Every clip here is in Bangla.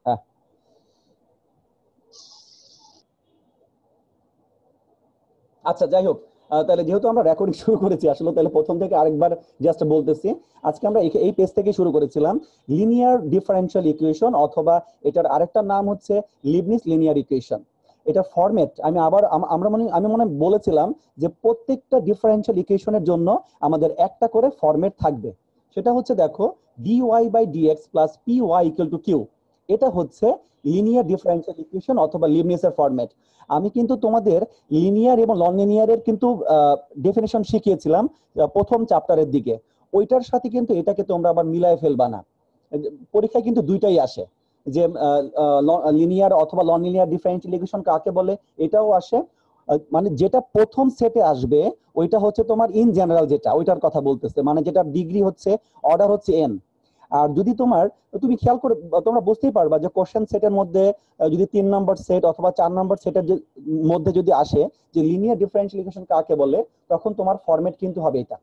হ্যাঁ, আচ্ছা যাই হোক, তাহলে যেহেতু আমরা রেকর্ডিং শুরু করেছি আসলে, তাহলে প্রথম থেকে আরেকবার জাস্ট বলতেছি। আজকে আমরা এই পেজ থেকে শুরু করেছিলাম লিনিয়ার ডিফারেনশিয়াল ইকুয়েশন, অথবা এটার আরেকটা নাম হচ্ছে লিবনিজ লিনিয়ার ইকুয়েশন। এটা ফরম্যাট আমি আবার আমি মনে হয় বলেছিলাম যে প্রত্যেকটা ডিফারেনশিয়াল ইকুয়েশনের জন্য আমাদের একটা করে ফরম্যাট থাকবে। সেটা হচ্ছে দেখো, d y by dx plus p y equal to q. এটা হচ্ছে লিনিয়ার ডিফারেনশিয়াল ইকুয়েশন অথবা লিবনিজের ফরম্যাট। আমি কিন্তু তোমাদের লিনিয়ার এবং নন লিনিয়ারের কিন্তু ডেফিনেশন শিখিয়েছিলাম প্রথম চ্যাপ্টারের দিকে। ওইটার সাথে কিন্তু এটাকে তোমরা আবার মিলায় ফেলবা না। পরীক্ষায় কিন্তু দুইটাই আসে, যে লিনিয়ার অথবা নন লিনিয়ার ডিফারেনশিয়াল ইকুয়েশন কাকে বলে, এটাও আসে। মানে যেটা প্রথম সেটে আসবে ওইটা হচ্ছে তোমার ইন জেনারেল, যেটা ওইটার কথা বলতেছে, মানে যেটা ডিগ্রি হচ্ছে, অর্ডার হচ্ছে এন। আর যদি তুমি খেয়াল করে তোমরা বুঝতেই পারবা যে কোশ্চেন সেটের মধ্যে যদি 3 নম্বর সেট অথবা 4 নম্বর সেটের মধ্যে যদি আসে যে লিনিয়ার ডিফারেনশিয়াল ইকুয়েশন কাকে বলে, তখন তোমার ফরম্যাট কিন্তু হবে এটা।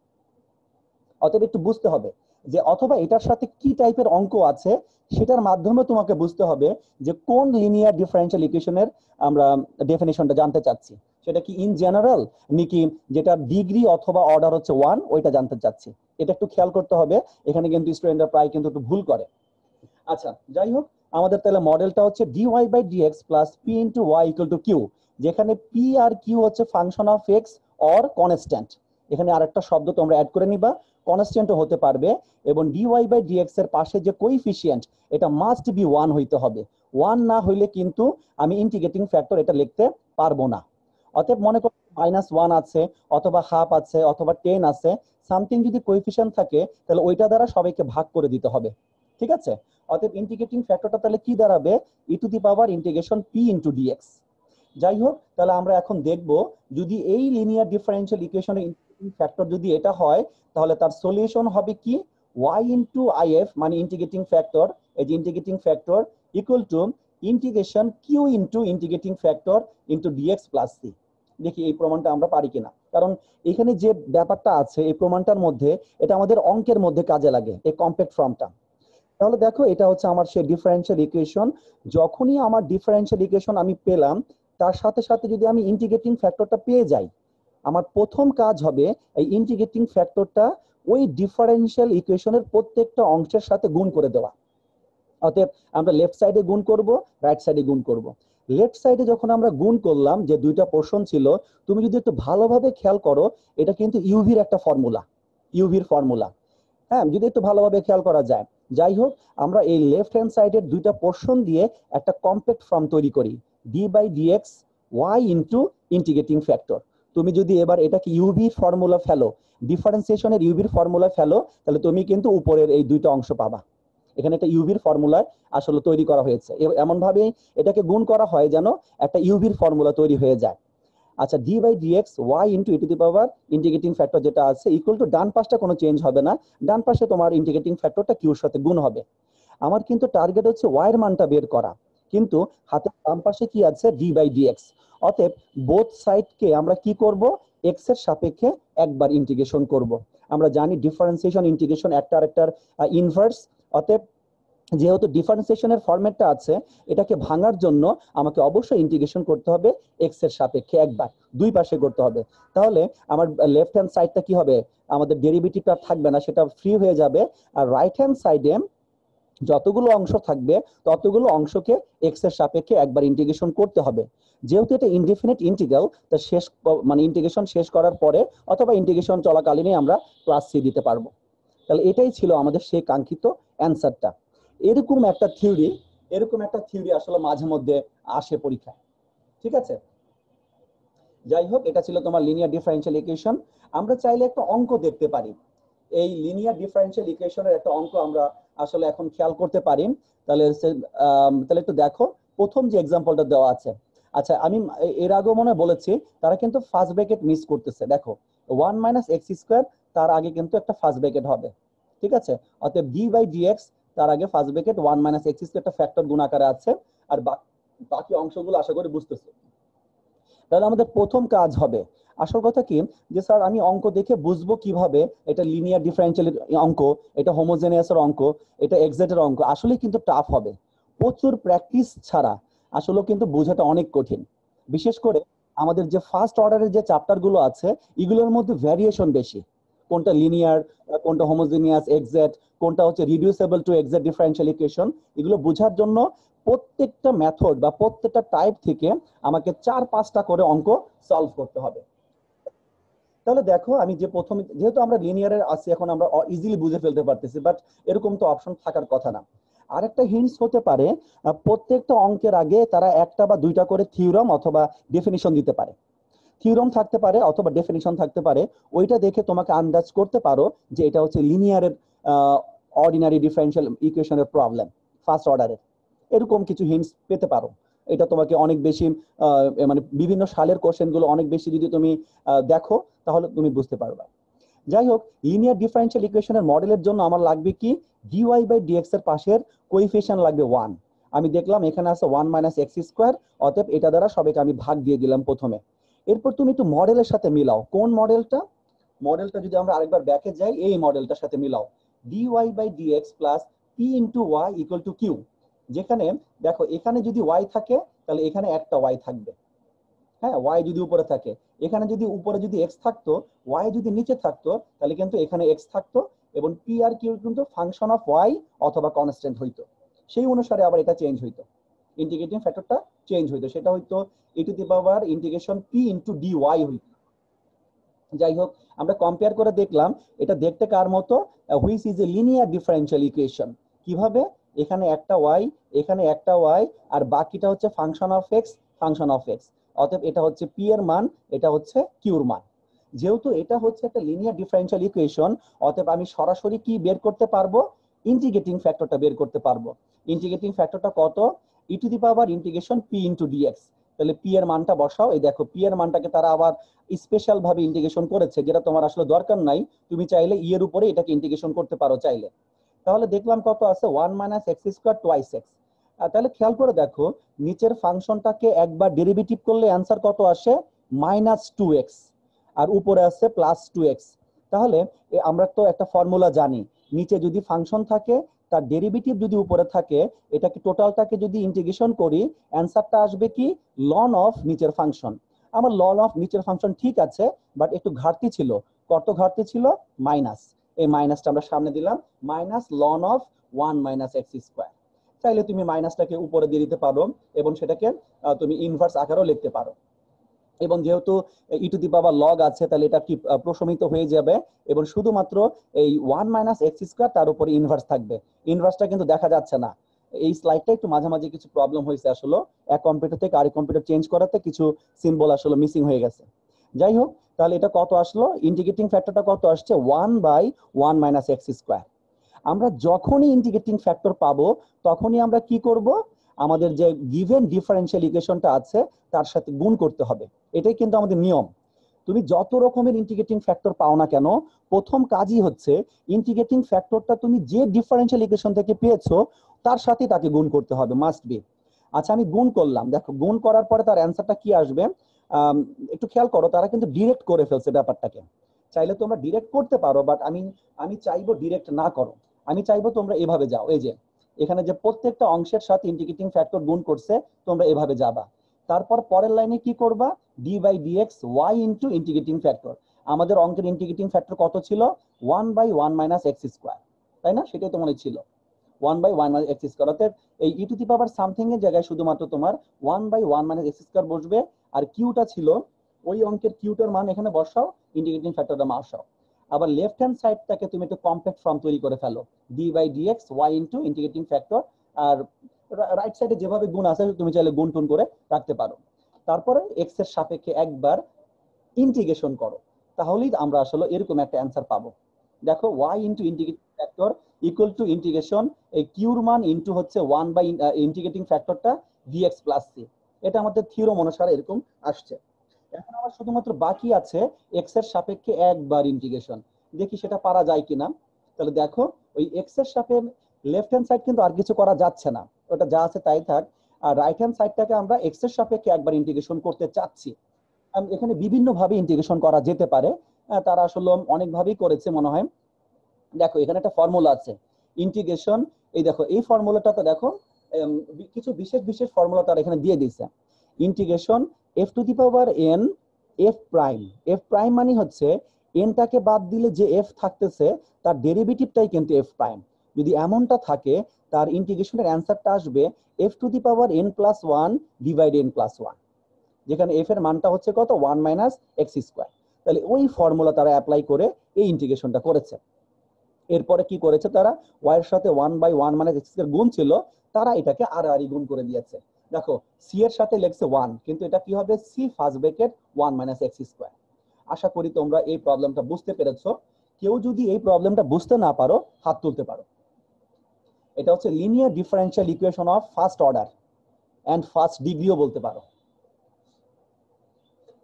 অতএব একটু বুঝতে হবে যে অথবা এটার সাথে কি টাইপের অঙ্ক আছে, সেটার মাধ্যমে তোমাকে বুঝতে হবে যে কোন লিনিয়ার ডিফারেনশিয়াল ইকুয়েশনের আমরা ডেফিনেশনটা জানতে চাচ্ছি। সেটা কি ইন জেনারেল, নাকি যেটা ডিগ্রি অথবা অর্ডার হচ্ছে 1, ওইটা জানতে চাচ্ছি। এটা একটু খেয়াল করতে হবে, এখানে কিন্তু স্টুডেন্টরা প্রায় কিন্তু একটু ভুল করে। আচ্ছা যাই হোক, আমাদের তাহলে মডেলটা হচ্ছে d y by dx plus p into y equal to q, যেখানে পি আর কিউ হচ্ছে function of x or constant. এখানে আরেকটা শব্দ তোমরা অ্যাড করে নিবা, কনস্ট্যান্টও হতে পারবে। এবং ডিওয়াই বাই ডিএক্স এর পাশে যে কোইফিশিয়েন্ট, এটা মাস্ট বি 1 হইতে হবে। 1 না হইলে কিন্তু আমি ইন্টিগ্রেটিং ফ্যাক্টর এটা লিখতে পারবো না। অতএব মনে করো -1 আছে, অথবা হাফ আছে, অথবা 10 আছে, সামথিং যদি কোইফিশিয়েন্ট থাকে তাহলে ওইটা দ্বারা সবাইকে ভাগ করে দিতে হবে। ঠিক আছে? অতএব ইন্টিগ্রেটিং ফ্যাক্টরটা তাহলে কি দাঁড়াবে, e to the power integration p into dx. যাই হোক, তাহলে আমরা এখন দেখব যদি এই লিনিয়ার ডিফারেনশিয়াল ইকুয়েশনের ইন্টিগ্রেটিং ফ্যাক্টর যদি এটা হয়, তাহলে তার সলিউশন হবে কি, y ইন্টু আইএফ মানে ইন্টিগ্রেটিং ফ্যাক্টর, এই যে integrating factor equal to integration q into integrating factor into dx plus c. দেখি এই প্রমাণটা আমরা পারি কিনা, কারণ এখানে যে ব্যাপারটা আছে এই প্রমাণটার মধ্যে, এটা আমাদের অঙ্কের মধ্যে কাজে লাগে, এই কমপ্লেক্ট ফর্মটা। তাহলে দেখো, এটা হচ্ছে আমার সেই ডিফারেনশিয়াল ইকুয়েশন। যখনই আমার ডিফারেনশিয়াল ইকুয়েশন আমি পেলাম, তার সাথে সাথে যদি আমি ইন্টিগ্রেটিং ফ্যাক্টরটা পেয়ে যাই, আমার প্রথম কাজ হবে এই ইন্টিগ্রেটিং ফ্যাক্টরটা ওই ডিফারেনশিয়াল ইকুয়েশনের প্রত্যেকটা অংশের সাথে গুণ করে দেওয়া। অতএব আমরা লেফট সাইডে গুণ করব, রাইট সাইডে গুণ করব। লেফট সাইডে যখন আমরা গুণ করলাম, যে দুইটা পোর্শন ছিল, তুমি যদি একটু ভালোভাবে খেয়াল করো, এটা কিন্তু ইউভির একটা ফর্মুলা, ইউভির ফর্মুলা। হ্যাঁ, যদি একটু ভালোভাবে খেয়াল করা যায়। যাই হোক, আমরা এই লেফট হ্যান্ড সাইডের দুইটা পোর্শন দিয়ে একটা কমপ্লেক্স ফর্ম তৈরি করি, d by dx y into integrating factor. তুমি যদি এবার এটাকে ইউভির ফর্মুলা ফেলো, ডিফারেন্সিয়েশনের ইউভির ফর্মুলা ফেলো, তাহলে তুমি কিন্তু উপরের এই দুইটা অংশ পাবা। এখানে একটা ইউভির ফর্মুলায় আসলে তৈরি করা হয়েছে, এমন ভাবে এটাকে গুণ করা হয় যেন একটা ইউভির ফর্মুলা তৈরি হয়ে যায়। আচ্ছা, d by dx y into e to the power integrating factor যেটা আছে ইকুয়াল টু, ডান পাশটা কোনো চেঞ্জ হবে না, ডান পাশে তোমার ইন্টিগ্রেটিং ফ্যাক্টরটা কিউর সাথে গুণ হবে। আমার কিন্তু টার্গেট হচ্ছে ওয়াই এর মানটা বের করা, কিন্তু হাতের বাম পাশে কি আছে, ডি বাই ডিএক্স। অতএব বোথ সাইডকে আমরা কি করব, এক্স এর সাপেক্ষে একবার ইন্টিগ্রেশন করব। আমরা জানি ডিফারেন্সিয়েশন ইন্টিগ্রেশন একটা আরেকটার ইনভার্স। অতএব যেহেতু ডিফারেন্সিয়েশনের ফরম্যাটটা আছে, এটাকে ভাঙার জন্য আমাকে অবশ্যই ইন্টিগ্রেশন করতে হবে এক্স এর সাপেক্ষে একবার, দুই পাশে করতে হবে। তাহলে আমার লেফট হ্যান্ড সাইডটা কি হবে, আমাদের ডেরিভেটিভটা থাকবে না, সেটা ফ্রি হয়ে যাবে। আর রাইট হ্যান্ড সাইডে যতগুলো অংশ থাকবে ততগুলো অংশকে এক্স এর সাপেক্ষে একবার ইন্টিগ্রেশন করতে হবে। যেহেতু এটা ইনডিফিনিট ইন্টিগ্রাল, তা শেষ মানে ইন্টিগ্রেশন শেষ করার পরে অথবা ইন্টিগ্রেশন চলাকালীনই আমরা ক্লাস সি দিতে পারবো। তাহলে এটাই ছিল আমাদের সেই কাঙ্ক্ষিত অ্যান্সারটা। এরকম একটা থিওরি আসলে মাঝে মধ্যে আসে পরীক্ষায়। ঠিক আছে? যাই হোক, এটা ছিল তোমার লিনিয়ার ডিফারেনশিয়াল ইকুয়েশন। আমরা চাইলে একটা অঙ্ক দেখতে পারি, এই লিনিয়ার ডিফারেনশিয়াল ইকুয়েশনের একটা অঙ্ক আমরা আসলে এখন খেয়াল করতে পারি। তাহলে তাহলে একটু দেখো, প্রথম যে এক্সাম্পলটা দেওয়া আছে। আচ্ছা, আমি এর আগেও মনে বলেছি, তারা কিন্তু ফার্স্ট ব্র্যাকেট মিস করতেছে। দেখো, 1 মাইনাস এক্স স্কোয়ার, তার আগে কিন্তু একটা ফার্স্ট ব্র্যাকেট হবে। ঠিক আছে? অতএব ডি বাই ডিএক্স, তার আগে first bracket 1 minus x square একটা ফ্যাক্টর গুণ আকারে আছে। আর বাকি অংশগুলো আশা করি বুঝতেছো। তাহলে আমাদের প্রথম কাজ হবে, আসল কথা কি, যে স্যার আমি অঙ্ক দেখে বুঝবো কিভাবে এটা লিনিয়ার ডিফারেনশিয়াল অঙ্ক, এটা হোমোজেনিয়াস এর অঙ্ক, এটা এক্সাক্ট এর অঙ্ক। আসলে কিন্তু টাফ হবে। প্রচুর প্র্যাকটিস ছাড়া আসলে কিন্তু বোঝাটা অনেক কঠিন। বিশেষ করে আমাদের যে ফার্স্ট অর্ডারের যে চ্যাপ্টার গুলো আছে এগুলোর মধ্যে ভ্যারিয়েশন বেশি, কোনটা লিনিয়ার, কোনটা হোমোজিনিয়াস, এক্সাক্ট, কোনটা হচ্ছে reducible to exact differential equation, এগুলো বোঝার জন্য প্রত্যেকটা মেথড বা প্রত্যেকটা টাইপ থেকে আমাকে 4-5টা করে অঙ্ক সলভ করতে হবে। তাহলে দেখো আমি যে প্রথমে, যেহেতু আমরা লিনিয়ারের আছি এখন আমরা ইজিলি বুঝে ফেলতে পারতেছি, বাট এরকম তো অপশন থাকার কথা না। আরেকটা হিন্টস হতে পারে প্রত্যেকটা অঙ্কের আগে তারা একটা বা দুইটা করে থিওরাম অথবা ডেফিনিশন দিতে পারে। থিওরাম থাকতে পারে অথবা ডেফিনিশন থাকতে পারে, ওইটা দেখে তোমাকে আন্দাজ করতে পারো যে এটা হচ্ছে লিনিয়ারের অর্ডিনারি ডিফারেনশিয়াল ইকুয়েশনের প্রবলেম ফার্স্ট অর্ডারের, এরকম কিছু হিন্টস পেতে পারো। এটা তোমাকে অনেক বেশি মানে বিভিন্ন সালের কোশ্চেন গুলো অনেক বেশি যদি তুমি দেখো তাহলে তুমি বুঝতে পারবে। যাই হোক, লিনিয়ার ডিফারেনশিয়াল ইকুয়েশনের মডেলের জন্য আমার লাগবে কি, ডিওয়াই বাই ডিএক্স এর পাশের কোইফিশিয়েন্ট লাগবে 1। আমি দেখলাম এখানে আছে 1 মাইনাস এক্স স্কোয়ার, অতএব এটা দ্বারা সবাইকে আমি ভাগ দিয়ে দিলাম প্রথমে। এরপর তুমি একটু মডেলের সাথে মিলাও, কোন মডেলটা, মডেলটা যদি আমরা আরেকবার ব্যাকে যাই, এই মডেলটার সাথে মিলাও, d y by dx plus p into y equal to q. যেখানে দেখো এখানে যদি ওয়াই থাকে তাহলে এখানে একটা ওয়াই থাকবে, হ্যাঁ, ওয়াই যদি উপরে থাকে, এখানে যদি উপরে যদি এক্স থাকতো, ওয়াই যদি নিচে থাকতো তাহলে কিন্তু এখানে এক্স থাকতো, এবং পি আর কিউ কিন্তু ফাংশন অফ ওয়াই অথবা কনস্ট্যান্ট হইতো। সেই অনুসারে আবার এটা চেঞ্জ হইতো, ইন্টিগ্রেটিং ফ্যাক্টরটা চেঞ্জ হইতো, সেটা হইতো e to the power integration p into d y হইতো। যাই হোক, আমরা কম্পেয়ার করে দেখলাম এটা দেখতে কার মতো, which is a linear differential equation. কিভাবে, এখানে একটা ওয়াই, এখানে একটা ওয়াই, আর বাকিটা হচ্ছে function of x, function of x. অতএব এটা হচ্ছে পি এর মান, এটা হচ্ছে কিউর মান। যেহেতু এটা হচ্ছে একটা লিনিয়ার ডিফারেনশিয়াল ইকুয়েশন, অতএব আমি সরাসরি কি বের করতে পারবো, ইন্টিগ্রেটিং ফ্যাক্টরটা বের করতে পারবো। ইন্টিগ্রেটিং ফ্যাক্টরটা কত, e to the power integration p into dx. তাহলে পি এর মানটা বসাও, এই দেখো পি এর মানটাকে তারা আবার স্পেশাল ভাবে ইন্টিগ্রেশন করেছে, যেটা তোমার আসলে দরকার নাই, তুমি চাইলে ই এর উপরে এটাকে ইন্টিগ্রেশন করতে পারো চাইলে। তাহলে দেখলাম কত আছে, 1 minus x square twice x. তাহলে খেয়াল করে দেখো নিচের ফাংশনটাকে একবার ডেরিভেটিভ করলে অ্যান্সার কত আসে, -2x, আর উপরে আছে +2x। তাহলে আমরা তো একটা ফর্মুলা জানি, নিচে যদি ফাংশন থাকে তার ডেরিভেটিভ যদি উপরে থাকে, এটাকে টোটালটাকে যদি ইন্টিগ্রেশন করি অ্যান্সারটা আসবে কি, লন অফ নিচের ফাংশন। আমার লন অফ নিচের ফাংশন ঠিক আছে, বাট একটু ঘাটতি ছিল। কত ঘাটতি ছিল, মাইনাস, এই মাইনাসটা আমরা সামনে দিলাম, minus loan of 1 minus x square. চাইলে তুমি মাইনাসটাকে উপরে দিয়ে দিতে পারো এবং সেটাকে তুমি ইনভার্স আকারেও লিখতে পারো। এবং যেহেতু ই টু দি পাওয়ার লগ আছে তাহলে এটা কি প্রশমিত হয়ে যাবে, এবং শুধুমাত্র এই 1 মাইনাস এক্স স্কোয়ার তার উপরে ইনভার্স থাকবে। ইনভার্সটা কিন্তু দেখা যাচ্ছে না, এই স্লাইডটা একটু মাঝে মাঝে কিছু প্রবলেম হয়েছে, আসলে এক কম্পিউটার থেকে আরেক কম্পিউটার চেঞ্জ করাতে কিছু সিম্বল আসলে মিসিং হয়ে গেছে। যাই হোক, তাহলে এটা কত আসলো, ইন্টিগ্রেটিং ফ্যাক্টরটা কত আসছে, 1 বাই 1 মাইনাস এক্স স্কোয়ার। আমরা যখনই ইন্টিগ্রেটিং ফ্যাক্টর পাবো তখনই আমরা কি করব, আমাদের যে গিভেন ডিফারেনশিয়াল ইকুয়েশনটা আছে তার সাথে গুণ করতে হবে, এটাই কিন্তু আমাদের নিয়ম। তুমি যত রকমের ইন্টিগ্রেটিং ফ্যাক্টর পাও না কেন, প্রথম কাজই হচ্ছে ইন্টিগ্রেটিং ফ্যাক্টরটা তুমি যে ডিফারেনশিয়াল ইকুয়েশন থেকে পেয়েছো তার সাথে তাকে গুণ করতে হবে, মাস্ট বি। আচ্ছা আমি গুণ করলাম, দেখো গুণ করার পরে তার অ্যান্সারটা কি আসবে, একটু খেয়াল করো, তারা কিন্তু ডিরেক্ট করে ফেলছে ব্যাপারটাকে। চাইলে তোমরা ডিরেক্ট করতে পারো, বাট আমি আমি চাইবো ডিরেক্ট না করো, আমি চাইবো তোমরা এভাবে যাও, এই যে এখানে যে প্রত্যেকটা অংশের সাথে ইন্টিগ্রেটিং ফ্যাক্টর গুণ করছে তোমরা এভাবে যাবা। তারপর পরের লাইনে কি করবা, d by dx y into integrating factor. আমাদের অঙ্কের ইন্টিগ্রেটিং ফ্যাক্টর কত ছিল, 1 বাই 1 মাইনাস এক্স স্কোয়ার, তাই না, সেটাই তো মনে ছিল 1 বাই 1 মাইনাস এক্স স্কোয়ার। অর্থাৎ এই ই টু দি পাওয়ার সামথিং এর জায়গায় শুধুমাত্র তোমার 1 বাই 1 মাইনাস এক্স স্কোয়ার বসবে, আর কিউটা ছিল ওই অঙ্কের কিউটার মান এখানে বসাও, ইন্টিগ্রেটিং ফ্যাক্টরটা বসাও। আবার লেফট হ্যান্ড সাইডটাকে তুমি একটু কম্প্যাক্ট ফর্ম তৈরি করে ফেলো, d by dx y into integrating factor, আর রাইট সাইডে যেভাবে গুণ আছে তুমি চাইলে গুণ টুন করে রাখতে পারো। তারপরে এক্স এর সাপেক্ষে একবার ইন্টিগ্রেশন করো, তাহলেই আমরা আসলে এরকম একটা অ্যান্সার পাবো। দেখো y into integrating factor equal to integration এই কিউর মান ইন্টু হচ্ছে 1 বাই ইন্টিগ্রেটিং ফ্যাক্টরটা ডিএক্স প্লাস সি। এটা আমাদের থিওরাম অনুসারে এরকম আসছে। এখন আমার শুধুমাত্র বাকি আছে এক্স এর সাপেক্ষে একবার ইন্টিগ্রেশন, দেখি সেটা পারা যায় কিনা। তাহলে দেখো ওই এক্স এর সাপেক্ষে লেফট হ্যান্ড সাইড কিন্তু আর কিছু করা যাচ্ছে না, ওটা যা আছে তাই থাক। আর রাইট হ্যান্ড সাইডটাকে আমরা এক্স এর সাপেক্ষে একবার ইন্টিগ্রেশন করতে চাচ্ছি। এখানে বিভিন্ন ভাবে ইন্টিগ্রেশন করা যেতে পারে, তারা আসলে অনেক ভাবেই করেছে মনে হয়। দেখো এখানে একটা ফর্মুলা আছে ইন্টিগ্রেশন, এই দেখো এই ফর্মুলাটাতে দেখো কিছু বিশেষ বিশেষ ফর্মুলা তারা এখানে দিয়ে দিয়েছে। Integration f two the power n f prime, f prime মানে হচ্ছে nটাকে বাদ দিলে যে f থাকতেছে তার ডেরিভেটিভটাই কিন্তু f প্রাইম। যদি এমনটা থাকে তার ইন্টিগ্রেশনের অ্যান্সারটা আসবে f two the power n plus 1 divide n plus 1, যেখানে f এর মানটা হচ্ছে কত 1 মাইনাস x স্কয়ার। তাহলে ওই ফর্মুলা তারা অ্যাপ্লাই করে এই ইন্টিগ্রেশনটা করেছে। এরপরে কি করেছে তারা, y এর সাথে 1/1 মাইনাস x এর গুণ ছিল, তারা এটাকে আর গুণ করে দিয়েছে। দেখো c এর সাথে লেখছে 1, কিন্তু এটা কি হবে c first bracket 1 minus x square. আশা করি তোমরা এই প্রবলেমটা বুঝতে পেরেছো। কেউ যদি এই প্রবলেমটা বুঝতে না পারো হাত তুলতে পারো। এটা হচ্ছে linear differential equation of first order and first ডিগ্রিও বলতে পারো।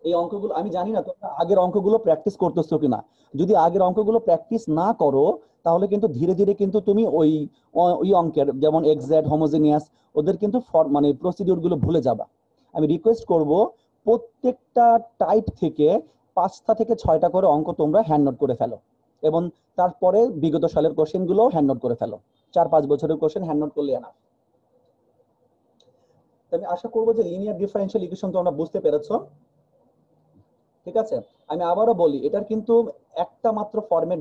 এই অঙ্কগুলো আমি জানি না তোমরা আগের অঙ্কগুলো প্র্যাকটিস করতেছো কিনা। যদি আগের অঙ্কগুলো প্র্যাকটিস না করো তাহলে কিন্তু ধীরে ধীরে কিন্তু তুমি ওই অঙ্কের যেমন এক্সাক্ট, হোমোজেনিয়াস ওদের কিন্তু মানে প্রসিডিউর গুলো ভুলে যাবা। আমি রিকোয়েস্ট করব প্রত্যেকটা টাইপ থেকে 5টা থেকে 6টা করে অঙ্ক তোমরা হ্যান্ড নোট করে ফেলো, এবং তারপরে বিগত সালের কোশ্চেন গুলো হ্যান্ড নোট করে ফেলো। 4-5 বছরের কোশ্চেন হ্যান্ড নোট করলে এনাফ। আমি আশা করবো যে লিনিয়ার ডিফারেনশিয়াল ইকুয়েশন তোমরা বুঝতে পেরেছো। ঠিক আছে, আমি আবারও বলি এটার কিন্তু একটা মাত্র ফরম্যাট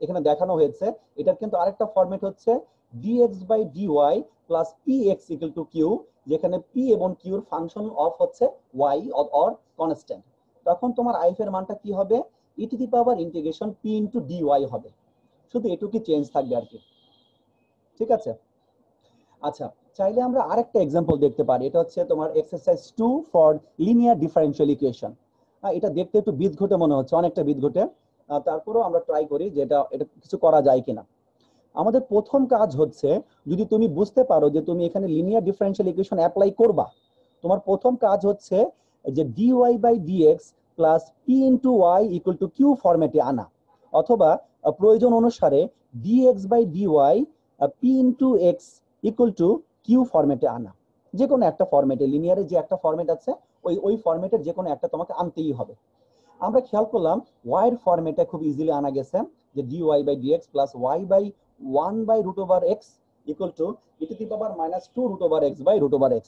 এখানে দেখানো হয়েছে। এটার কিন্তু আরেকটা ফরম্যাট হচ্ছে dx by dy plus px equal to q, যেখানে p এবং q এর ফাংশন অফ হচ্ছে y অর কনস্ট্যান্ট। তখন তোমার i এর মানটা কি হবে, e to the power integration p into dy হবে। শুধু এটুকুই চেঞ্জ থাকবে আর কি। ঠিক আছে, আচ্ছা চাইলে আমরা আরেকটা एग्जांपल দেখতে পারি। এটা হচ্ছে তোমার exercise 2 for linear differential equation. এটা দেখতে একটু বিদঘটে মনে হচ্ছে, অনেকটা বিদঘটে, তারপরেও আমরা ট্রাই করি যে এটা কিছু করা যায় কিনা। আমাদের প্রথম কাজ হচ্ছে, যদি তুমি বুঝতে পারো যে তুমি এখানে লিনিয়ার ডিফারেনশিয়াল ইকুয়েশন অ্যাপ্লাই করবা, তোমার প্রথম কাজ হচ্ছে যে dy by dx plus p into y equal to q ফরম্যাটে আনা, অথবা প্রয়োজন অনুসারে dx by dy p into x equal to q ফরম্যাটে আনা। যে কোনো একটা ফরম্যাটে, লিনিয়ারে যে একটা ফরম্যাট আছে ওই ফরম্যাটের যে কোনো একটা তোমাকে আনতেই হবে। আমরা খেয়াল করলাম y এর ফরম্যাটে খুব ইজিলি আনা গেছে, যে dy by dx plus y by 1 by root over x equal to e to the power minus 2 root over x by root over x।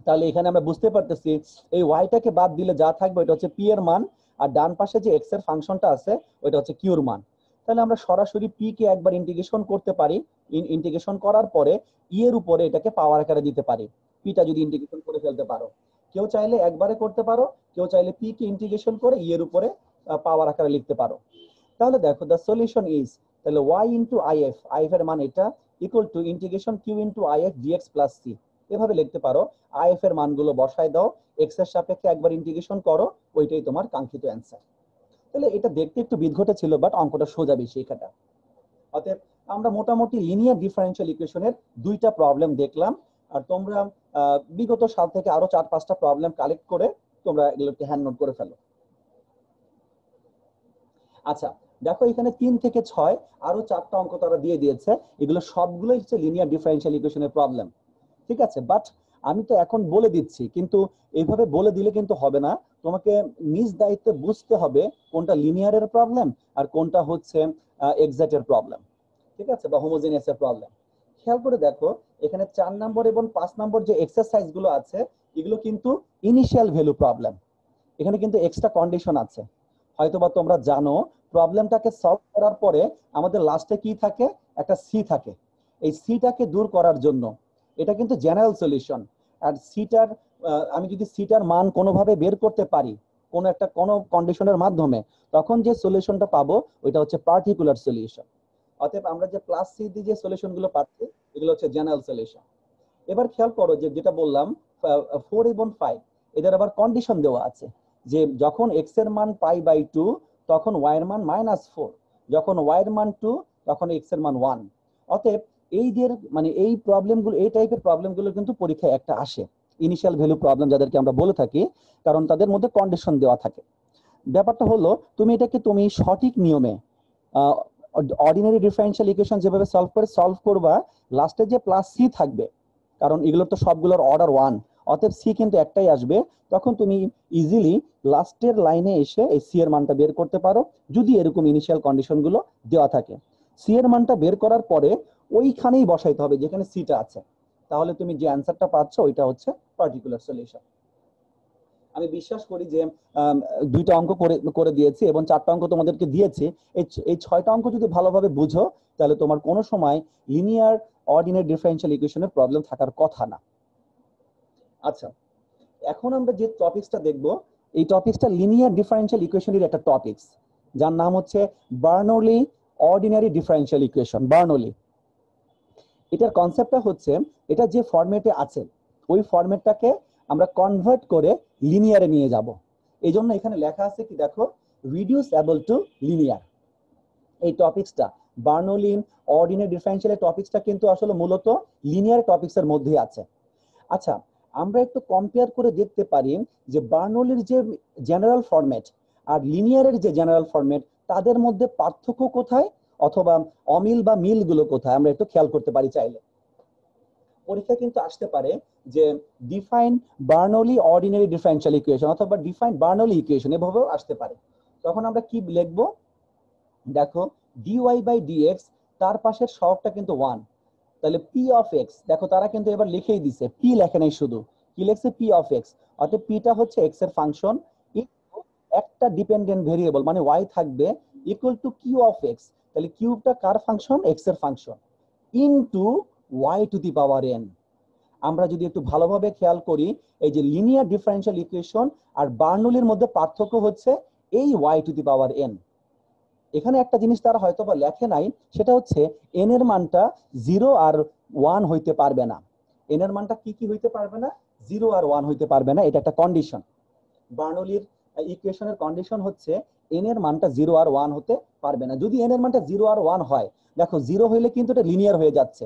তাহলে এখানে আমরা বুঝতে পারতেছি এই y টাকে বাদ দিলে যা থাকবে এটা হচ্ছে p এর মান, আর ডান পাশে যে x এর ফাংশনটা আছে ওটা হচ্ছে q এর মান। তাহলে আমরা সরাসরি p কে একবার ইন্টিগ্রেশন করতে পারি, ইন্টিগ্রেশন করার পরে e এর উপরে এটাকে পাওয়ার আকারে দিতে পারি, p টা যদি ইন্টিগ্রেশন করে ফেলতে পারো। কেউ চাইলে একবারে করতে পারো, কেউ চাইলে p কে ইন্টিগ্রেশন করে e এর উপরে পাওয়ার আকারে লিখতে পারো। তাহলে দেখো দ্য সলিউশন ইজ, তাহলে y ইনটু if, if এর মান এটা equal to integration q into if dx plus c। এভাবে লিখতে পারো, if এর মানগুলো বসায় দাও, x এর সাপেক্ষে একবার ইন্টিগ্রেশন করো, ওইটাই তোমার কাঙ্ক্ষিত অ্যান্সার। তাহলে এটা দেখতে একটু বিদঘটে ছিল, বাট অঙ্কটা সোজা বেশি এখানটা। অতএব আমরা মোটামুটি লিনিয়ার ডিফারেনশিয়াল ইকুয়েশনের 2টা প্রবলেম দেখলাম, আর তোমরা বিগত সাল থেকে আরো 4-5টা প্রবলেম কালেক্ট করে তোমরা এগুলোকে হ্যান্ড নোট করে ফেলো। আচ্ছা দেখো এখানে 3 থেকে 6 আরো 4টা অঙ্ক তারা দিয়ে দিয়েছে, এগুলো সবগুলোই হচ্ছে লিনিয়ার ডিফারেনশিয়াল ইকুয়েশনের প্রবলেম। ঠিক আছে, বাট আমি তো এখন বলে দিচ্ছি, কিন্তু এইভাবে বলে দিলে কিন্তু হবে না, তোমাকে নিজ দায়িত্বে বুঝতে হবে কোনটা লিনিয়ারের প্রবলেম আর কোনটা হচ্ছে এক্সাক্টের প্রবলেম। ঠিক আছে, বা হোমোজেনিয়াসের প্রবলেম। খেয়াল করে দেখো এখানে 4 নম্বর এবং 5 নম্বর যে এক্সারসাইজ গুলো আছে এগুলো কিন্তু ইনিশিয়াল ভ্যালু প্রবলেম। এখানে কিন্তু এক্সট্রা কন্ডিশন আছে, হয়তোবা তোমরা জানো প্রবলেমটাকে সলভ করার পরে আমাদের লাস্টে কি থাকে, একটা সি থাকে। এই সিটাকে দূর করার জন্য এটা কিন্তু জেনারেল সলিউশন, আর সিটার আমি যদি সিটার মান কোনোভাবে বের করতে পারি কোনো কন্ডিশনের মাধ্যমে, তখন যে সলিউশনটা পাবো ওইটা হচ্ছে পার্টিকুলার সলিউশন। অতএব আমরা যে প্লাস সি দিয়ে যে সলিউশন গুলো পাচ্ছি এগুলো হচ্ছে জেনারেল সলিউশন। এবার খেয়াল করো যে যেটা বললাম 4 এবং 5 এদের আবার কন্ডিশন দেওয়া আছে, যে যখন x এর মান π/2 তখন y এর মান -4, যখন y এর মান 2 তখন x এর মান 1। অতএব এইদের মানে এই প্রবলেমগুলো, এই টাইপের প্রবলেমগুলো কিন্তু পরীক্ষায় একটা আসে, ইনিশিয়াল ভ্যালু প্রবলেম যাদেরকে আমরা বলে থাকি, কারণ তাদের মধ্যে কন্ডিশন দেওয়া থাকে। ব্যাপারটা হলো তুমি এটাকে তুমি সঠিক নিয়মে অর্ডিনারি ডিফারেনশিয়াল ইকুয়েশন যেভাবে সলভ করবা, লাস্টে যে প্লাস সি থাকবে, কারণ এগুলো তো সবগুলোর অর্ডার 1, অতএব সি কিন্তু একটাই আসবে, তখন তুমি ইজিলি লাস্টের লাইনে এসে এই সি এর মানটা বের করতে পারো, যদি এরকম ইনিশিয়াল কন্ডিশন গুলো দেওয়া থাকে। সি এর মানটা বের করার পরে ওইখানেই বসাইতে হবে যেখানে সিটা আছে। তাহলে তুমি যে অ্যান্সারটা পাচ্ছ ওইটা হচ্ছে পার্টিকুলার সলিউশন। আমি বিশ্বাস করি যে দুইটা অঙ্ক করে করে দিয়েছি এবং চারটা অঙ্ক তোমাদেরকে দিয়েছি। এই ছয়টা অঙ্ক যদি ভালোভাবে বুঝো তাহলে তোমার কোনো সময় লিনিয়ার অর্ডিনারি ডিফারেনশিয়াল ইকুয়েশনের প্রবলেম থাকার কথা না। আচ্ছা, এখন আমরা যে টপিকসটা দেখব এই টপিকসটা লিনিয়ার ডিফারেনশিয়াল ইকুয়েশনের একটা টপিকস, যার নাম হচ্ছে Bernoulli ordinary differential equation. Bernoulli, এটার কনসেপ্টটা হচ্ছে এটা যে ফরম্যাটে আছে ওই ফরম্যাটটাকে আমরা কনভার্ট করে লিনিয়ারে নিয়ে যাব। এই জন্য এখানে লেখা আছে কি দেখো, রিডিউসেবল টু লিনিয়ার। এই টপিকসটা বার্নৌলি অর্ডিনারি ডিফারেনশিয়াল টপিকসটা কিন্তু আসলে মূলত লিনিয়ার টপিকসের মধ্যেই আছে। আচ্ছা, আমরা একটু কম্পেয়ার করে দেখতে পারি যে বার্নৌলির যে জেনারেল ফরম্যাট আর লিনিয়ারের যে জেনারেল ফরম্যাট তাদের মধ্যে পার্থক্য কোথায় অথবা অমিল বা মিলগুলো কোথায়, আমরা একটু খেয়াল করতে পারি। চাইলে পরীক্ষা কিন্তু আসতে পারে যে define Bernoulli ordinary differential equation অথবা ডিফাইন বার্নৌলি ইকুয়েশন, এভাবেও আসতে পারে। তখন আমরা কি লিখব, দেখো ডিওয়াই বাই ডিএক্স, তার পাশের সহগটা কিন্তু 1, তাহলে পি অফ এক্স, দেখো তারা কিন্তু এবার লিখেই দিছে, পি লেখে নাই, শুধু কি লিখছে পি অফ এক্স, অর্থাৎ পিটা হচ্ছে এক্স এর ফাংশন, একটা ডিপেন্ডেন্ট ভেরিয়েবল মানে ওয়াই থাকবে, equal to q of x, তাহলে কিউবটা কার ফাংশন, এক্স এর function, into y to the power n. আমরা যদি একটু ভালোভাবে খেয়াল করি, এই যে লিনিয়ার ডিফারেনশিয়াল ইকুয়েশন আর বার্নৌলির মধ্যে পার্থক্য হচ্ছে এই y to the power n. এখানে একটা জিনিস তারা হয়তো বা লেখে নাই, সেটা হচ্ছে এন এর মানটা 0 আর 1 হইতে পারবে না। এন এর মানটা কি কি হইতে পারবে না, 0 আর 1 হইতে পারবে না, এটা একটা কন্ডিশন। বার্নৌলির ইকুয়েশনের কন্ডিশন হচ্ছে এন এর মানটা 0 আর 1 হতে পারবে না। যদি এন এর মানটা 0 আর 1 হয়, দেখো 0 হইলে কিন্তু এটা লিনিয়ার হয়ে যাচ্ছে,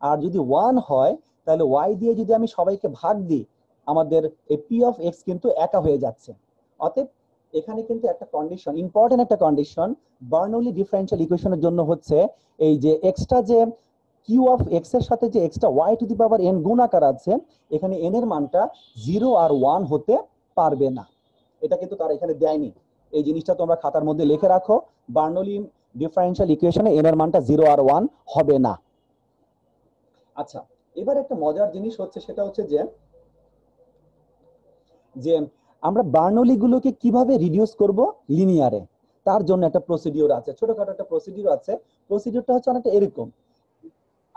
আর যদি 1 হয় তাহলে ওয়াই দিয়ে যদি আমি সবাইকে ভাগ দিই, আমাদের এই পি অফ এক্স কিন্তু একা হয়ে যাচ্ছে। অতএব এখানে কিন্তু একটা কন্ডিশন, ইম্পর্টেন্ট একটা কন্ডিশন বার্নৌলি ডিফারেনশিয়াল ইকুয়েশনের জন্য হচ্ছে এই যে এক্সট্রা যে কিউ অফ এক্স এর সাথে যে extra y to the power n গুণ আকার আছে, এখানে এন এর মানটা 0 আর 1 হতে পারবে না। এটা কিন্তু তারা এখানে দেয়নি, এই জিনিসটা তোমরা খাতার মধ্যে লিখে রাখো, বার্নৌলি ডিফারেনশিয়াল ইকুয়েশনে এন এর মানটা 0 আর 1 হবে না। আচ্ছা, এবার একটা মজার জিনিস হচ্ছে, সেটা হচ্ছে যে আমরা বার্নৌলি গুলোকে কিভাবে রিডিউস করব লিনিয়ারে, তার জন্য একটা প্রসিডিওর আছে, ছোটখাটো একটা প্রসিডিওর আছে। প্রসিডিওরটা হচ্ছে অনেকটা এরকম,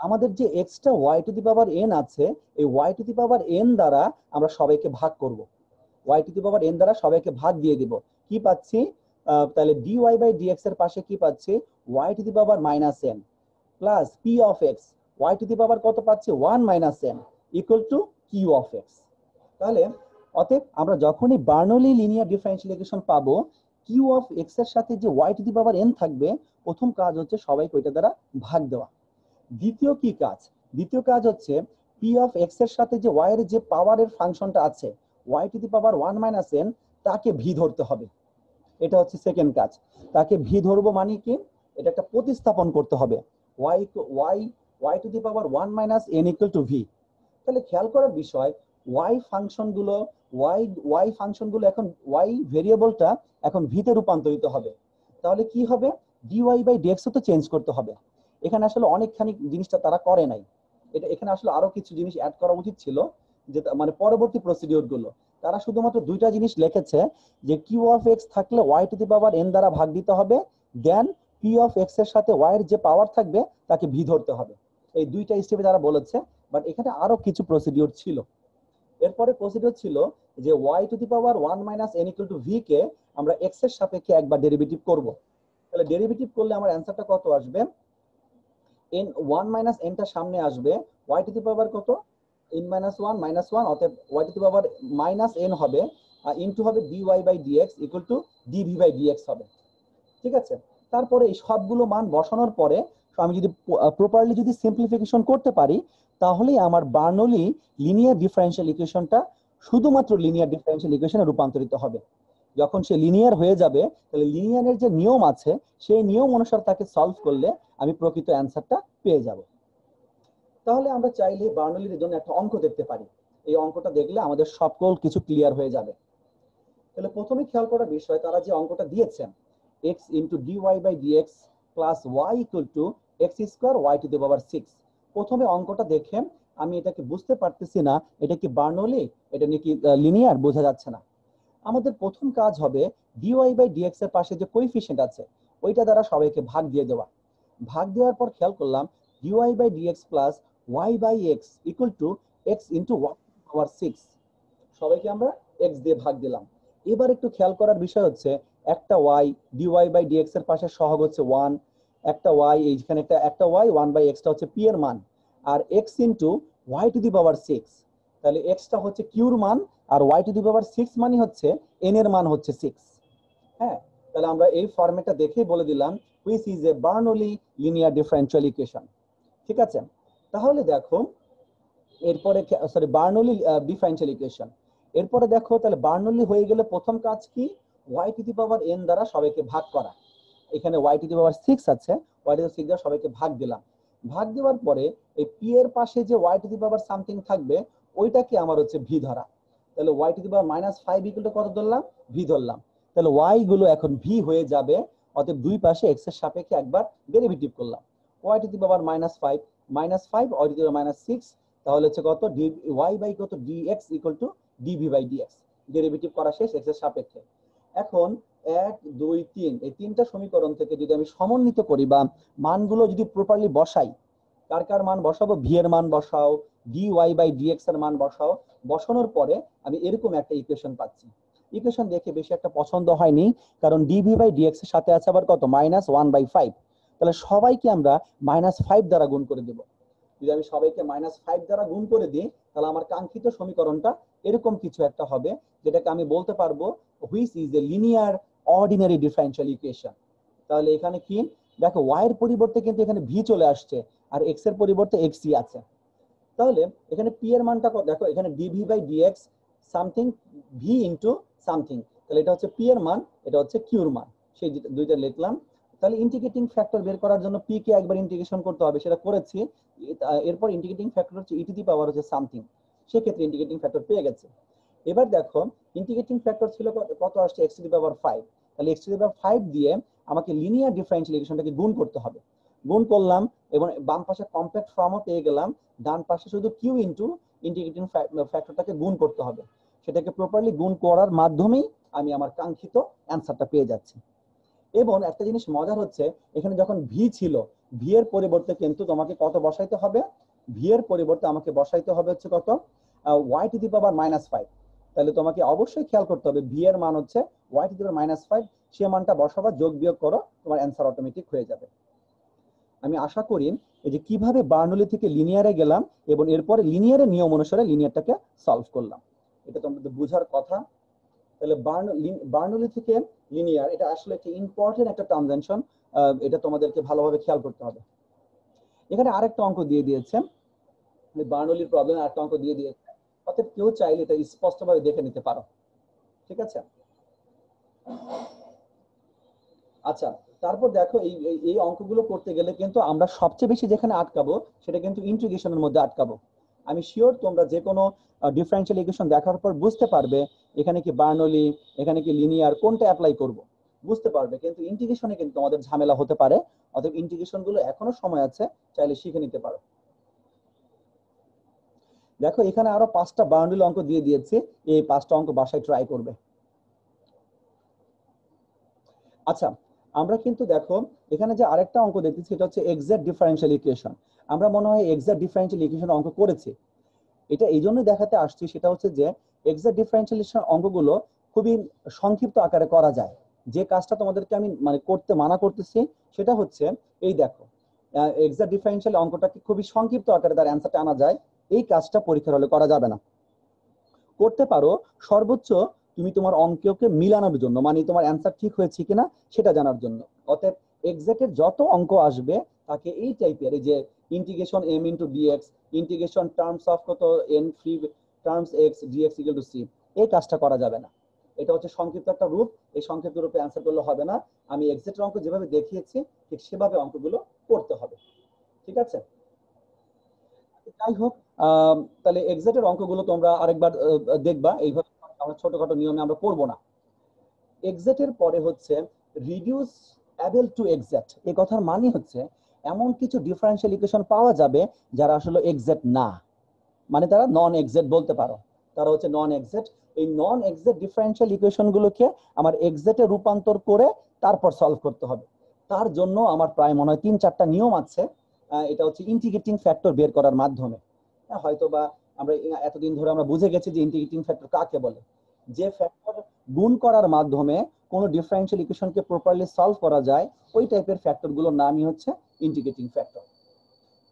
আমাদের যে extra y to the power n আছে, এই y to the power n দ্বারা আমরা সবাইকে ভাগ করব, y to the power n দ্বারা সবাইকে ভাগ দিয়ে দিব। কি পাচ্ছি, তাহলে ডিওয়াই বাই ডিএক্স এর পাশে কি পাচ্ছি, y to the power minus n plus p of x, y to the power কত পাচ্ছি, 1 minus n equal to q of x. তাহলে অতএব আমরা যখনই বার্নৌলি লিনিয়ার ডিফারেনশিয়াল ইকুয়েশন পাবো, কিউ অফ এক্স এর সাথে যে y to the power n থাকবে, প্রথম কাজ হচ্ছে সবাইকে ওইটা দ্বারা ভাগ দেওয়া। দ্বিতীয় কি কাজ, দ্বিতীয় কাজ হচ্ছে পি অফ এক্স এর সাথে যে ওয়াই এর যে পাওয়ারের ফাংশনটা আছে, y to the power 1 minus n, তাকে ভি ধরতে হবে। এটা হচ্ছে সেকেন্ড কাজ, তাকে ভি ধরবো মানে কি, এটা একটা প্রতিস্থাপন করতে হবে, y y y to the power 1 minus n equal to v. তাহলে খেয়াল করার বিষয়, ওয়াই ফাংশনগুলো ওয়াই ফাংশনগুলো এখন ওয়াই ভেরিয়েবলটা এখন ভিতে রূপান্তরিত হবে। তাহলে কি হবে, ডিওয়াই বাই ডিএক্স তো চেঞ্জ করতে হবে। এখানে আসলে অনেকখানি জিনিসটা তারা করে নাই, এটা এখানে আসলে আরো কিছু জিনিস অ্যাড করা উচিত ছিল, যে মানে পরবর্তী প্রসিডিওর গুলো তারা শুধুমাত্র দুইটা জিনিস লিখেছে, যে কিউ অফ এক্স থাকলে y to the power n দ্বারা ভাগ দিতে হবে, দেন পি অফ এক্স এর সাথে ওয়াই এর যে পাওয়ার থাকবে তাকে ভি ধরতে হবে। এই দুইটা স্টেপে তারা বলেছে, বাট এখানে আরো কিছু প্রসিডিওর ছিল। এরপরে প্রসিডিওর ছিল যে y to the power 1 minus n equal to v কে আমরা এক্স এর সাপেক্ষে একবার ডেরিভেটিভ করব। তাহলে ডেরিভেটিভ করলে আমার অ্যান্সারটা কত আসবে, n 1 মাইনাস nটা সামনে আসবে, y টু দি পাওয়ার কত, n মাইনাস 1 মাইনাস 1, অতএব y to the power minus n হবে, ইনটু হবে dy by dx equal to dv by dx হবে। ঠিক আছে, তারপরে এই সবগুলো মান বসানোর পরে আমি যদি প্রপারলি যদি সিম্পলিফিকেশন করতে পারি, তাহলেই আমার বার্নৌলি লিনিয়ার ডিফারেনশিয়াল ইকুয়েশনটা শুধুমাত্র লিনিয়ার ডিফারেনশিয়াল ইকুয়েশনে রূপান্তরিত হবে। যখন সে লিনিয়ার হয়ে যাবে, তাহলে লিনিয়ারের যে নিয়ম আছে সেই নিয়ম অনুসারে তাকে সলভ করলে আমি প্রকৃত অ্যান্সারটা পেয়ে যাব। তাহলে আমরা চাইলে বার্নৌলির জন্য একটা অঙ্ক দেখতে পারি, এই অঙ্কটা দেখলে আমাদের সকল কিছু ক্লিয়ার হয়ে যাবে। তাহলে প্রথমে খেয়াল করার বিষয়, তারা যে অঙ্কটা দিয়েছেন x into dy by dx plus y equal to x square y to the power 6, প্রথমে অঙ্কটা দেখে আমি এটাকে বুঝতে পারতেছি না এটা কি বার্নৌলি, এটা নাকি লিনিয়ার, বোঝা যাচ্ছে না। আমাদের প্রথম কাজ হবে ডিওয়াই বাই ডিএক্স এর পাশে যে কোইফিশিয়েন্ট আছে ওইটা দ্বারা সবাইকে ভাগ দিয়ে দেওয়া। ভাগ দেওয়ার পর খেয়াল করলাম dy by dx plus y by x equal to x into one power 6। সবাইকে আমরা এক্স দিয়ে ভাগ দিলাম। এবার একটু খেয়াল করার বিষয় হচ্ছে একটা ওয়াই, ডিওয়াই বাই ডিএক্স এর পাশে সহগ হচ্ছে 1, একটা ওয়াই, এইখানে একটা ওয়াই, 1 বাই এক্সটা হচ্ছে পি এর মান, আর x into y to the power 6। তাহলে এক্সটা হচ্ছে কিউর মান আর ওয়াই টু দি পাওয়ার 6 মানে হচ্ছে এন এর মান হচ্ছে 6। হ্যাঁ, তাহলে আমরা এই ফরম্যাটটা দেখেই বলে দিলাম which is a Bernoulli linear differential equation. ঠিক আছে, তাহলে দেখো এরপরে বার্নৌলি ডিফারেনশিয়াল ইকুয়েশন। এরপরে দেখো তাহলে বার্নৌলি হয়ে গেলে প্রথম কাজ কি, y to the power n দ্বারা সবাইকে ভাগ করা। এখানে ওয়াই টু দি পাওয়ার 6 আছে, ওয়াই টু দি পাওয়ার 6 দ্বারা সবাইকে ভাগ দিলাম। ভাগ দেওয়ার পরে এই পি এর পাশে যে y to the power something থাকবে ওইটাকে আমার হচ্ছে ভি ধরা। তাহলে y to the power -5 equal to কত ধরলাম, ভি ধরলাম। তাহলে ওয়াই গুলো এখন ভি হয়ে যাবে, অতএব দুই পাশে এক্স এর সাপেক্ষে একবার ডেরিভেটিভ করলাম। Y to the power -5 -5 y to the power -6, তাহলে হচ্ছে কত ডি ওয়াই বাই কত dx equal to dv by dx. Derivative করা শেষ এক্স এর সাপেক্ষে। এখন 1 2 3 এই তিনটা সমীকরণ থেকে যদি আমি সমন্বিত করি বা মানগুলো যদি প্রপারলি বসাই, কার কার মান বসাবো, ভি এর মান বসাও, ডি ওয়াই বাই ডিএক্স এর মান বসাও। বসানোর পরে আমি এরকম একটা ইকুয়েশন পাচ্ছি। ইকুয়েশন দেখে বেশি একটা পছন্দ হয়নি, কারণ ডিভি বাই ডিএক্স এর সাথে আছে আবার কত -1/5। তাহলে সবাইকে আমরা -5 দ্বারা গুণ করে দেব। যদি আমি সবাইকে -5 দ্বারা গুণ করে দিই তাহলে আমার কাঙ্ক্ষিত সমীকরণটা এরকম কিছু একটা হবে, যেটাকে আমি বলতে পারবো which is a linear ordinary differential equation. তাহলে এখানে কি দেখো, ওয়াই এর পরিবর্তে কিন্তু এখানে ভি চলে আসছে আর এক্স এর পরিবর্তে এক্সই আছে। তাহলে এখানে পি এর মানটা দেখো, এখানে dv by dx something v into something, তাহলে এটা হচ্ছে পি এর মান, এটা হচ্ছে কিউর মান, সেই দুইটা লিখলাম। তাহলে ইন্টিগ্রেটিং ফ্যাক্টর বের করার জন্য পি কে একবার ইন্টিগ্রেশন করতে হবে, সেটা করেছি। এরপর ইন্টিগ্রেটিং ফ্যাক্টর হচ্ছে ই টু দি পাওয়ার হচ্ছে সামথিং, সেক্ষেত্রে ইন্টিগ্রেটিং ফ্যাক্টর পেয়ে গেছে। এবার দেখো ইন্টিগ্রেটিং ফ্যাক্টর ছিল কত আসছে, এক্স টু দি পাওয়ার 5। তাহলে এক্স টু দি পাওয়ার 5 দিয়ে আমাকে লিনিয়ার ডিফারেনশিয়াল ইকুয়েশনটাকে গুণ করতে হবে। গুণ করলাম এবং বাম পাশে কমপ্লেক্ট ফর্মও পেয়ে গেলাম, ডান পাশে শুধু কিউ ইনটু ইন্টিগ্রেটিং ফ্যাক্টরটাকে গুণ করতে হবে। সেটাকে প্রপারলি গুণ করার মাধ্যমেই আমি আমার কাঙ্ক্ষিত অ্যানসারটা পেয়ে যাচ্ছি। এবং একটা জিনিস মজার হচ্ছে, এখানে যখন ভি ছিল, ভি এর পরিবর্তে কিন্তু তোমাকে কত বসাইতে হবে, ভি এর পরিবর্তে আমাকে বসাইতে হবে হচ্ছে কত, ওয়াই টু দি পাওয়ার -5। তাহলে তোমাকে অবশ্যই খেয়াল করতে হবে ভি এর মান হচ্ছে ওয়াই টু দি পাওয়ার -5, সে মানটা বসাবা, যোগ বিয়োগ করো, তোমার অ্যান্সার অটোমেটিক হয়ে যাবে। আমি আশা করি এই যে কিভাবে বার্নৌলি থেকে লিনিয়ারে গেলাম এবং এরপরে লিনিয়ারের নিয়ম অনুসারে লিনিয়ারটাকে সলভ করলাম, এটা তোমাদের বোঝার কথা। তাহলে বার্নৌলি থেকে লিনিয়ার, এটা আসলে একটা ইম্পর্টেন্ট একটা ট্রানজাকশন, এটা তোমাদেরকে ভালোভাবে খেয়াল করতে হবে। এখানে আরেকটা অঙ্ক দিয়ে দিয়েছে, বার্নৌলির প্রবলেম আরেকটা অঙ্ক দিয়ে দিয়েছে, অর্থাৎ কেউ চাইলে এটা স্পষ্টভাবে দেখে নিতে পারো। ঠিক আছে, আচ্ছা। তারপর দেখো এই অঙ্কগুলো করতে গেলে কিন্তু আমরা সবচেয়ে বেশি যেখানে আটকাবো সেটা কিন্তু ইন্টিগ্রেশনের মধ্যে আটকাবো। আমি শিওর তোমরা যে কোনো ডিফারেনশিয়াল ইকুয়েশন দেখার পর বুঝতে পারবে এখানে কি বার্নৌলি, এখানে কি লিনিয়ার, কোনটা অ্যাপ্লাই করব বুঝতে পারবে, কিন্তু ইন্টিগ্রেশনে কিন্তু তোমাদের ঝামেলা হতে পারে। অতএব ইন্টিগ্রেশন গুলো এখনো সময় আছে, চাইলে শিখে নিতে পারো। দেখো এখানে আরো 5টা বার্নৌলি অঙ্ক দিয়ে দিয়েছি, এই 5টা অঙ্ক বাসায় ট্রাই করবে। আচ্ছা, আমরা কিন্তু দেখো এখানে যে আরেকটা অঙ্ক দেখতেছি, এটা হচ্ছে এক্সাক্ট ডিফারেনশিয়াল ইকুয়েশন। আমরা মনে হয় এক্সাক্ট ডিফারেনশিয়াল ইকুয়েশন অঙ্ক করেছি। এটা এই জন্য দেখাতে আসছি, সেটা হচ্ছে যে এক্সাক্ট ডিফারেনশিয়াল অঙ্কগুলো খুবই সংক্ষিপ্ত আকারে করা যায়। যে কাজটা তোমাদেরকে আমি মানে করতে মানা করতেছি সেটা হচ্ছে, এই দেখো এক্সাক্ট ডিফারেনশিয়াল অঙ্কটাকে খুবই সংক্ষিপ্ত আকারে তার অ্যান্সারটা আনা যায়, এই কাজটা পরীক্ষার হলে করা যাবে না। করতে পারো সর্বোচ্চ তুমি তোমার অঙ্ককে মিলানোর জন্য, মানে তোমার অ্যান্সার ঠিক হয়েছে কিনা সেটা জানার জন্য। অতএব এক্সাক্টের যত অঙ্ক আসবে তাকে এই টাইপের, এই যে integration m into dx, integration terms of কত n free terms x dx equal to c, এই কাজটা করা যাবে না। এটা হচ্ছে সংক্ষিপ্ত একটা রূপ, এই সংক্ষিপ্ত রূপে অ্যান্সার করলে হবে না। আমি এক্সাক্টের অঙ্ক যেভাবে দেখিয়েছি ঠিক সেভাবে অঙ্কগুলো করতে হবে। ঠিক আছে, যাই হোক, তাহলে এক্সাক্টের অঙ্কগুলো তোমরা আরেকবার দেখবা, এইভাবে আমরা ছোটখাটো নিয়মে আমরা করব না। এক্সাক্টের পরে হচ্ছে রিডিউস অ্যাবল টু এক্সাক্ট, এই কথার মানে হচ্ছে এমন কিছু ডিফারেনশিয়াল ইকুয়েশন পাওয়া যাবে যারা আসলে এক্সাক্ট না। মানে তারা নন এক্সাক্ট বলতে পারো, তারা হচ্ছে নন এক্সাক্ট। এই নন এক্সাক্ট ডিফারেন্সিয়াল ইকুয়েশন গুলোকে আমার এক্সাক্টে রূপান্তর করে তারপর সলভ করতে হবে। তার জন্য আমার প্রায় মনে হয় 3-4টা নিয়ম আছে। এটা হচ্ছে ইন্টিগ্রেটিং ফ্যাক্টর বের করার মাধ্যমে। হয়তো বা আমরা এতদিন ধরে আমরা বুঝে গেছি যে ইন্টিগ্রেটিং ফ্যাক্টর কাকে বলে। যে ফ্যাক্টর গুণ করার মাধ্যমে কোনো ডিফারেন্সিয়াল ইকুয়েশনকে প্রপারলি সলভ করা যায়, ওই টাইপের ফ্যাক্টর গুলোর নামই হচ্ছে ইন্টিগ্রেটিং ফ্যাক্টর।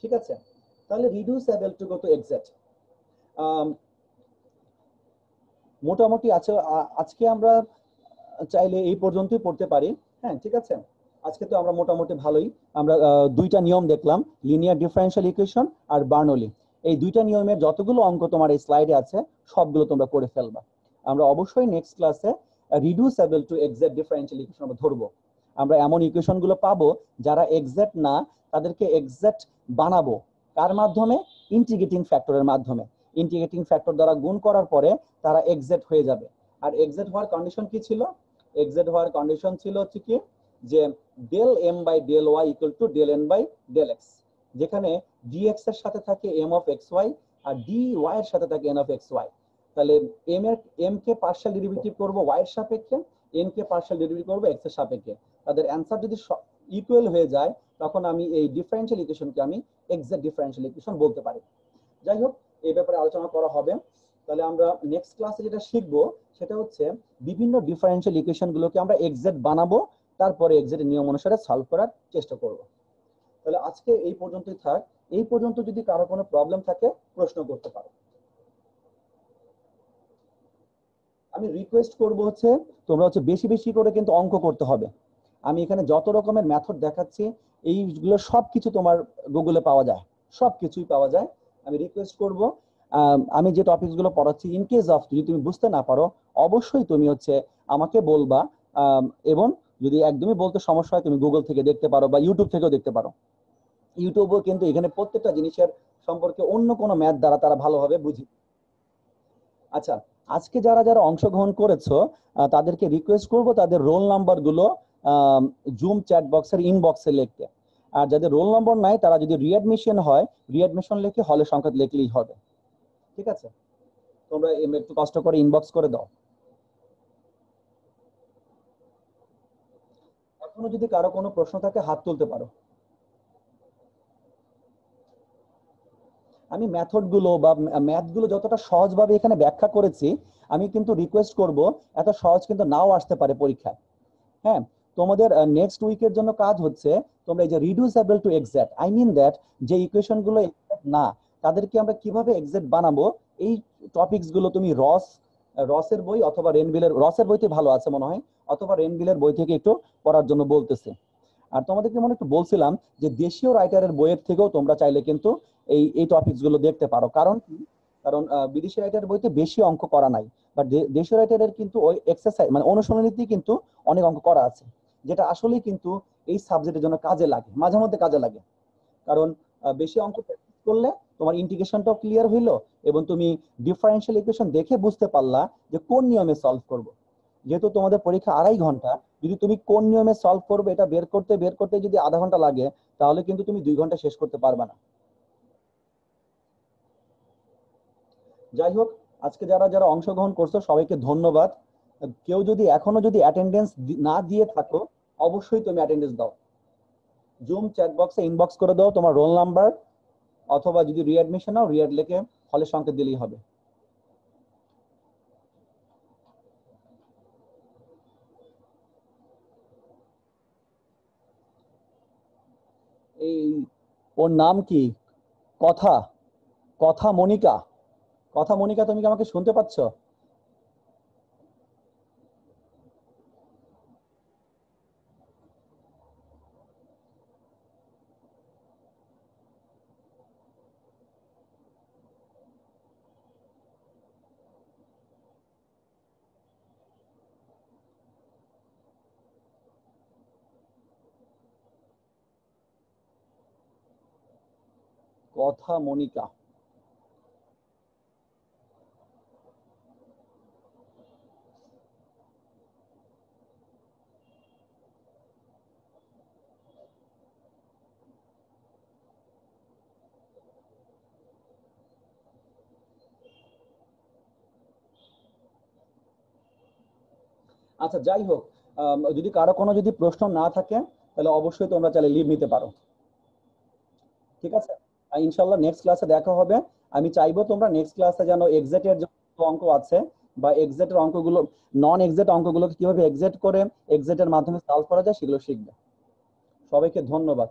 ঠিক আছে, তাহলে reducible to go to exact মোটামুটি আছে। আজকে আমরা চাইলে এই পর্যন্তই পড়তে পারি। হ্যাঁ, ঠিক আছে। আজকে তো আমরা মোটামুটি ভালোই আমরা দুইটা নিয়ম দেখলাম, লিনিয়ার ডিফারেন্সিয়াল ইকুয়েশন আর বার্নৌলি। এই দুইটা নিয়মের যতগুলো অঙ্ক তোমার এই স্লাইডে আছে সবগুলো তোমরা করে ফেলবা। আমরা অবশ্যই নেক্সট ক্লাসে reducible to exact differential equation আমরা ধরবো। আমরা এমন ইকুয়েশন গুলো পাবো যারা এক্সাক্ট না, তাদেরকে এক্সাক্ট বানাবো। কার মাধ্যমে? ইন্টিগ্রেটিং ফ্যাক্টরের মাধ্যমে। ইন্টিগ্রেটিং ফ্যাক্টর দ্বারা গুণ করার পরে তারা এক্সাক্ট হয়ে যাবে। আর এক্সাক্ট হওয়ার কন্ডিশন কি ছিল? এক্সাক্ট হওয়ার কন্ডিশন ছিল হচ্ছে কি, যে del m by del y equal to del n by del x, যেখানে ডিএক্স এর সাথে থাকে এম অফ এক্স ওয়াই আর ডি ওয়াই এর সাথে থাকে এন অফ এক্স ওয়াই। তাহলে এম কে পার্শিয়াল ডেরিভেটিভ করব ওয়াই এর সাপেক্ষে, এন কে পার্শিয়াল ডেরিভেটিভ করব এক্স এর সাপেক্ষে। তাদের অ্যান্সার যদি ইকুয়াল হয়ে যায়, তখন আমি এই ডিফারেন্সিয়াল ইকুয়েশনকে আমি এক্সাক্ট ডিফারেন্সিয়াল ইকুয়েশন বলতে পারি। যাই হোক, এই ব্যাপারে আলোচনা করা হবে। তাহলে আমরা নেক্সট ক্লাসে যেটা শিখবো সেটা হচ্ছে বিভিন্ন ডিফারেন্সিয়াল ইকুয়েশন গুলোকে আমরা এক্সাক্ট বানাবো, তারপরে এক্সাক্ট নিয়ম অনুসারে সলভ করার চেষ্টা করব। তাহলে আজকে এই পর্যন্তই থাক। এই পর্যন্ত যদি কারো কোনো প্রবলেম থাকে প্রশ্ন করতে পারো। আমি রিকোয়েস্ট করব হচ্ছে তোমরা হচ্ছে বেশি বেশি করে কিন্তু অঙ্ক করতে হবে। আমি এখানে যত রকমের মেথড দেখাচ্ছি এইগুলো সবকিছু তোমার গুগলে পাওয়া যায়, সবকিছুই পাওয়া যায়। আমি রিকোয়েস্ট করব আমি যে টপিকস গুলো পড়াচ্ছি, ইন কেস অফ যদি তুমি বুঝতে না পারো অবশ্যই তুমি হচ্ছে আমাকে বলবা। এবং যদি একদমই বলতে সমস্যা হয় তুমি গুগল থেকে দেখতে পারো বা ইউটিউব থেকেও দেখতে পারো। ইউটিউবও কিন্তু এখানে প্রত্যেকটা জিনিসের সম্পর্কে অন্য কোনো ম্যাথ দ্বারা তারা ভালোভাবে বুঝি। আচ্ছা, আজকে যারা যারা অংশগ্রহণ করেছো তাদেরকে রিকোয়েস্ট করব তাদের রোল নাম্বার গুলো জুম চ্যাট বক্সের ইনবক্সে লিখতে। আর যাদের রোল নম্বর নাই তারা যদি রিঅ্যাডমিশন হয়, রিঅ্যাডমিশন লিখে হলের সংখ্যা লিখলেই হবে। ঠিক আছে, তোমরা একটু কষ্ট করে ইনবক্স করে দাও। এখনো যদি কারো কোনো প্রশ্ন থাকে হাত তুলতে পারো। আমি মেথড গুলো বা ম্যাথ গুলো যতটা সহজভাবে এখানে ব্যাখ্যা করেছি, আমি কিন্তু রিকোয়েস্ট করব এত সহজ কিন্তু নাও আসতে পারে পরীক্ষায়। হ্যাঁ, তোমাদের নেক্সট উইকের জন্য কাজ হচ্ছে তোমরা এই যে reducible to exact, I mean that যে ইকুয়েশন গুলো এক্সাক্ট না তাদেরকে আমরা কিভাবে এক্সাক্ট বানাবো, এই টপিকস গুলো তুমি রসের বই অথবা রেনবিলের, রসের বইতে ভালো আছে মনে হয়, অথবা রেনবিলের বই থেকে একটু পড়ার জন্য বলতেছে। আর তোমাদেরকে মনে একটু বলছিলাম যে দেশীয় রাইটারের বইয়ের থেকেও তোমরা চাইলে কিন্তু এই এই টপিকস গুলো দেখতে পারো। কারণ কি? কারণ বিদেশি রাইটারের বইতে বেশি অঙ্ক করা নাই, বাট দেশীয় রাইটারের কিন্তু ওই এক্সারসাইজ মানে অনুশীলনীতে কিন্তু অনেক অঙ্ক করা আছে, যেটা আসলেই কিন্তু এই সাবজেক্টের জন্য কাজে লাগে, মাঝে মধ্যে কাজে লাগে। কারণ বেশি অঙ্ক প্র্যাকটিস করলে তোমার ইন্টিগ্রেশনটাও ক্লিয়ার হইলো এবং তুমি ডিফারেন্সিয়াল ইকুয়েশন দেখে বুঝতে পারলা যে কোন নিয়মে সলভ করব। যেহেতু তোমাদের পরীক্ষা 2.5 ঘন্টা, যদি তুমি কোন নিয়মে সলভ করবে এটা বের করতে যদি আধা ঘন্টা লাগে, তাহলে কিন্তু তুমি 2 ঘন্টা শেষ করতে পারবে না। যাই হোক, আজকে যারা যারা অংশগ্রহণ করছো সবাইকে ধন্যবাদ। কেউ যদি এখনো যদি অ্যাটেন্ডেন্স না দিয়ে থাকো, অবশ্যই তুমি অ্যাটেন্ডেন্স দাও। জুম চ্যাট বক্সে ইনবক্স করে দাও তোমার রোল নাম্বার, অথবা যদি রিঅ্যাডমিশন নাও রিঅ্যাড লিখে হলের সংখ্যা দিলেই হবে। এই ওর নাম কি? কথা, কথা মনিকা। কথা মনিকা, তুমি কি আমাকে শুনতে পাচ্ছ? কথা মনিকা। আচ্ছা যাই হোক, যদি কারো কোনো যদি প্রশ্ন না থাকে তাহলে অবশ্যই তোমরা চাইলে লিভ নিতে পারো। ঠিক আছে, ইনশাল্লাহ নেক্সট ক্লাসে দেখা হবে। আমি চাইবো তোমরা নেক্সট ক্লাসে যেন এক্সাক্টের যে অঙ্ক আছে বা এক্সাক্টের অঙ্কগুলো, নন এক্সাক্ট অঙ্কগুলোকে কিভাবে এক্সাক্ট করে এক্সাক্টের মাধ্যমে সলভ করা যায় সেগুলো শিখবে। সবাইকে ধন্যবাদ।